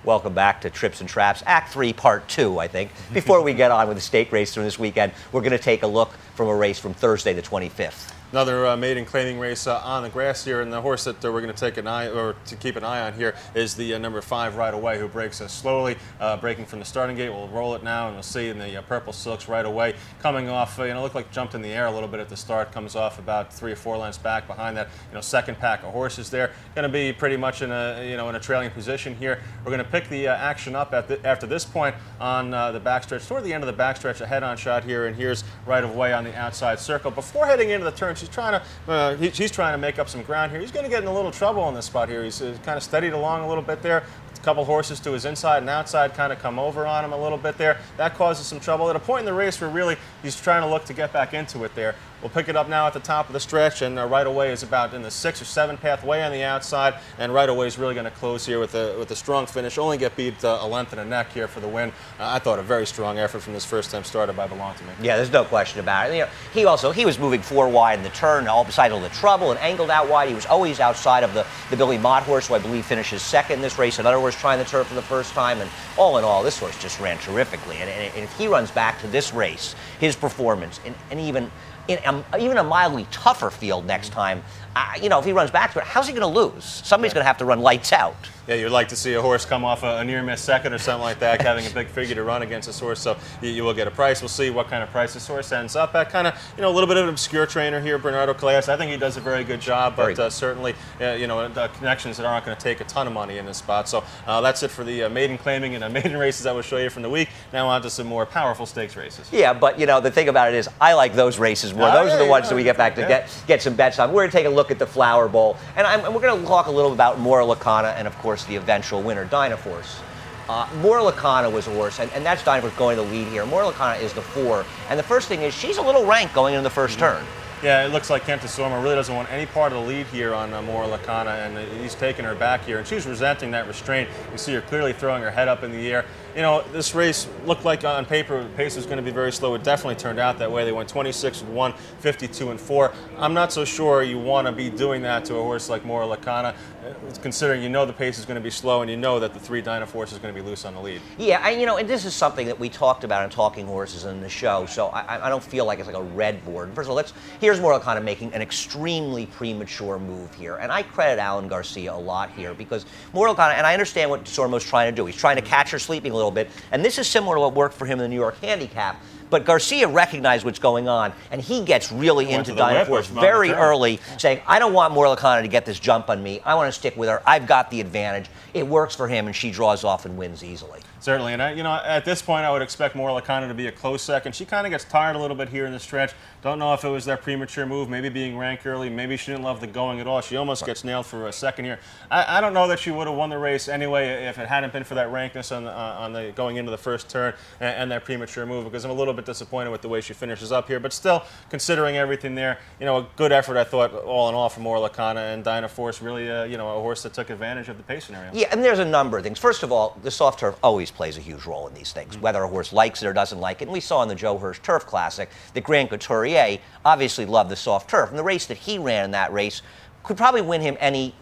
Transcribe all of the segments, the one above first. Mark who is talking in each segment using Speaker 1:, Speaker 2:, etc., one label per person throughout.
Speaker 1: Welcome back to Trips and Traps, Act 3, Part 2, I think. Before we get on with the stake race from this weekend, we're going to take a look from a race from Thursday the 25th.
Speaker 2: Another maiden claiming race on the grass here, and the horse that we're going to take an eye, or to keep an eye on here, is the number 5 Right Away, who breaks slowly, breaking from the starting gate. We'll roll it now, and we'll see in the purple silks Right Away coming off. Looked like jumped in the air a little bit at the start. Comes off about 3 or 4 lengths back behind that second pack of horses there. Going to be pretty much in a in a trailing position here. We're going to pick the action up after this point on the backstretch, toward the end of the backstretch. A head-on shot here, and here's Right Away on the outside circle. Before heading into the turn, he's trying to make up some ground here. He's going to get in a little trouble in this spot here. He's kind of steadied along a little bit there. A couple horses to his inside and outside kind of come over on him a little bit there. That causes some trouble. At a point in the race where really he's trying to look to get back into it there. We'll pick it up now at the top of the stretch, and Right Away is about in the 6 or 7 path way on the outside, and Right Away is really going to close here with a strong finish. Only get beat a length and a neck here for the win. I thought a very strong effort from this first time started by Belong to Me.
Speaker 1: Yeah, there's no question about it. He was moving 4 wide in the turn, all beside all the trouble, and angled out wide. He was always outside of the Billy Mott horse, who I believe finishes second in this race. Another horse trying the turf for the first time, and all in all, this horse just ran terrifically. And if he runs back to this race, his performance, and even a mildly tougher field next time, if he runs back to it, how's he going to lose? Somebody's going to have to run lights out.
Speaker 2: Yeah, you'd like to see a horse come off a near-miss second or something like that, having a big figure to run against this horse, so you will get a price. We'll see what kind of price this horse ends up at. Kind of, a little bit of an obscure trainer here, Bernardo Callejas. I think he does a very good job, but certainly, the connections that aren't going to take a ton of money in this spot. So that's it for the maiden claiming and maiden races I will show you from the week. Now on to some more powerful stakes races.
Speaker 1: Yeah, but, the thing about it is I like those races more. Those are the ones that we get back to get some bets on. We're going to take a look at the Flower Bowl, and we're going to talk a little about Moralacana and, of course, the eventual winner, Dynaforce. Moralacana was a horse, and that's Dynaforce going to lead here. Moralacana is the 4, and the first thing is she's a little rank going into the first turn.
Speaker 2: Yeah, it looks like Kenta Sorma really doesn't want any part of the lead here on Moralacana, and he's taking her back here, and she's resenting that restraint. You see her clearly throwing her head up in the air. This race looked like on paper the pace was going to be very slow. It definitely turned out that way. They went 26-1, 52-4. I'm not so sure you want to be doing that to a horse like Moralacana, considering the pace is going to be slow, and that the 3 Dynaforce is going to be loose on the lead.
Speaker 1: Yeah, and this is something that we talked about in Talking Horses in the show, so I don't feel like it's like a red board. First of all, here's Moralacana making an extremely premature move here, and I credit Alan Garcia a lot here, because Moralacana, and I understand what Sormo's trying to do. He's trying to catch her sleeping a little bit, and this is similar to what worked for him in the New York Handicap. But Garcia recognized what's going on, and he gets really into Dynaforce very early, saying, I don't want Moralacana to get this jump on me. I want to stick with her. I've got the advantage. It works for him, and she draws off and wins easily.
Speaker 2: Certainly, and at this point, I would expect Moralacana to be a close second. She kind of gets tired a little bit here in the stretch. Don't know if it was that premature move, maybe being ranked early, maybe she didn't love the going at all. She almost gets nailed for a second here. I don't know that she would have won the race anyway if it hadn't been for that rankness on the going into the first turn and that premature move, because I'm a little bit disappointed with the way she finishes up here. But still, considering everything there, a good effort, I thought, all in all, for Moralacana, and Dynaforce really, a horse that took advantage of the pace scenario.
Speaker 1: Yeah, and there's a number of things. First of all, the soft turf always plays a huge role in these things, whether a horse likes it or doesn't like it. And we saw in the Joe Hirsch Turf Classic that Grand Couturier obviously loved the soft turf. And the race that he ran in that race could probably win him an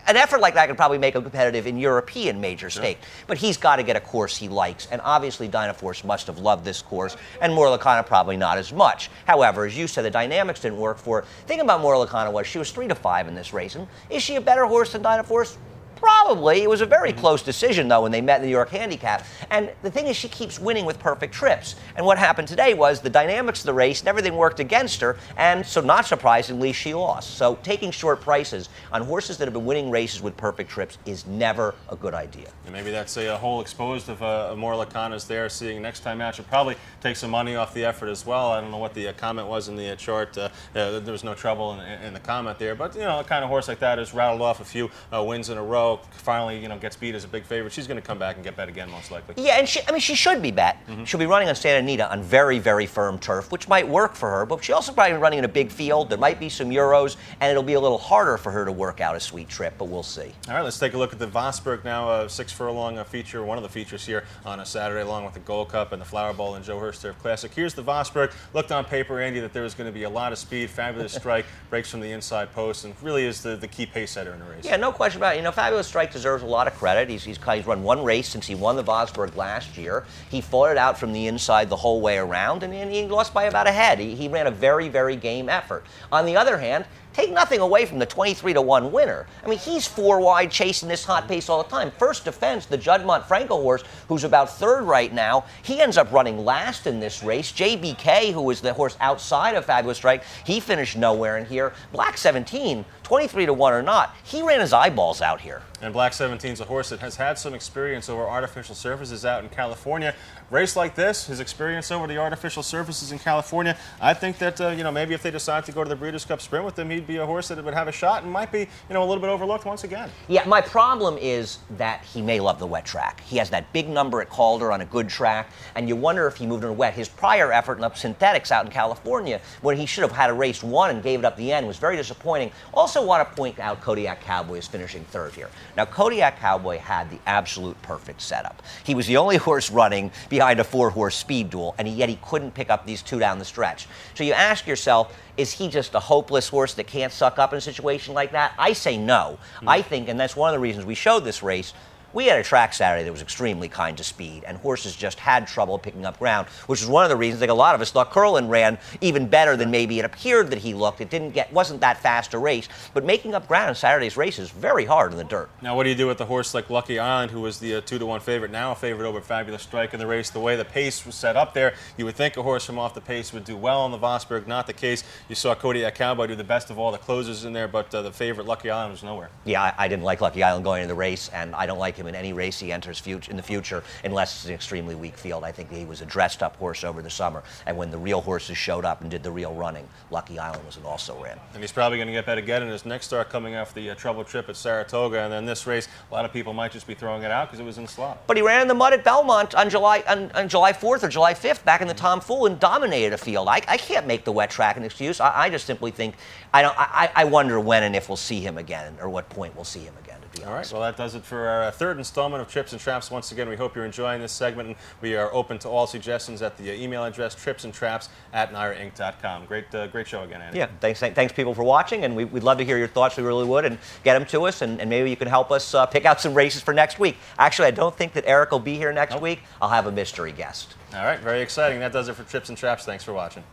Speaker 1: effort like that could probably make him competitive in European major stake. But he's got to get a course he likes, and obviously Dynaforce must have loved this course, and Moralacana probably not as much. However, as you said, the dynamics didn't work for her. The thing about Moralacana was she was 3-5 in this race, and is she a better horse than Dynaforce? Probably. It was a very close decision, though, when they met in the New York Handicap. And the thing is, she keeps winning with perfect trips. And what happened today was the dynamics of the race and everything worked against her, and so not surprisingly, she lost. So taking short prices on horses that have been winning races with perfect trips is never a good idea.
Speaker 2: And maybe that's a hole exposed if Moralacana's there, seeing next time out. She'll probably take some money off the effort as well. I don't know what the comment was in the chart. There was no trouble in the comment there. But, a kind of horse like that has rattled off a few wins in a row. Finally, gets beat as a big favorite. She's going to come back and get bet again, most likely.
Speaker 1: Yeah, and she should be bet. She'll be running on Santa Anita on very, very firm turf, which might work for her. But she'll also probably be running in a big field. There might be some Euros, and it'll be a little harder for her to work out a sweet trip. But we'll see. All
Speaker 2: right, let's take a look at the VOSBURGH now. 6 furlong feature, one of the features here on a Saturday, along with the Gold Cup and the Flower Bowl and Joe Hirsch Turf Classic. Here's the VOSBURGH. Looked on paper, Andy, that there was going to be a lot of speed. Fabulous strike, breaks from the inside post, and really is the key pace setter in the race.
Speaker 1: Yeah, no question about it. Fabulous Fabulous Strike deserves a lot of credit. He's run one race since he won the VOSBURGH last year. He fought it out from the inside the whole way around, and he lost by about a head. He ran a very, very game effort. On the other hand, take nothing away from the 23-1 winner. I mean, he's 4 wide chasing this hot pace all the time. First defense, the Judd Franco horse, who's about 3rd right now, he ends up running last in this race. JBK, who was the horse outside of Fabulous Strike, he finished nowhere in here. Black 17, 23-1 or not, he ran his eyeballs out here.
Speaker 2: And Black 17's a horse that has had some experience over artificial surfaces out in California. Race like this, his experience over the artificial surfaces in California, I think that, maybe if they decide to go to the Breeders' Cup Sprint with him, he'd be a horse that would have a shot and might be, a little bit overlooked once again.
Speaker 1: Yeah, my problem is that he may love the wet track. He has that big number at Calder on a good track, and you wonder if he moved on a wet. His prior effort in the synthetics out in California, where he should have had a race won and gave it up the end, was very disappointing. Also want to point out Kodiak Cowboy is finishing 3rd here. Now, Kodiak Cowboy had the absolute perfect setup. He was the only horse running behind a 4-horse speed duel, and yet he couldn't pick up these 2 down the stretch. So you ask yourself, is he just a hopeless horse that can't suck up in a situation like that? I say no. I think, and that's one of the reasons we showed this race, we had a track Saturday that was extremely kind to speed, and horses just had trouble picking up ground, which is one of the reasons I think a lot of us thought Curlin ran even better than maybe it appeared that he looked. It wasn't that fast a race, but making up ground in Saturday's race is very hard in the dirt.
Speaker 2: Now, what do you do with a horse like Lucky Island, who was the 2-1 favorite, now a favorite over Fabulous Strike in the race? The way the pace was set up there, you would think a horse from off the pace would do well on the VOSBURGH. Not the case. You saw Kodiak Cowboy do the best of all the closers in there, but the favorite Lucky Island was nowhere.
Speaker 1: Yeah, I didn't like Lucky Island going into the race, and I don't like him in any race he enters in the future unless it's an extremely weak field. I think he was a dressed-up horse over the summer, and when the real horses showed up and did the real running, Lucky Island was an also ran.
Speaker 2: And he's probably going to get bet again in his next start coming off the trouble trip at Saratoga, and then this race, a lot of people might just be throwing it out because it was in slop.
Speaker 1: But he ran in the mud at Belmont on July 4th or July 5th back in the Tom Fool and dominated a field. I can't make the wet track an excuse. I just simply think, I wonder when and if we'll see him again, or what point we'll see him again.
Speaker 2: All right, well, that does it for our 3rd installment of Trips and Traps. Once again, we hope you're enjoying this segment, and we are open to all suggestions at the email address tripsandtraps@NYRAinc.com. Great show again, Andy.
Speaker 1: Yeah, thanks people for watching, and we'd love to hear your thoughts. We really would, and get them to us, and maybe you can help us pick out some races for next week. Actually, I don't think that Eric will be here next week. I'll have a mystery guest.
Speaker 2: All right, very exciting. That does it for Trips and Traps. Thanks for watching.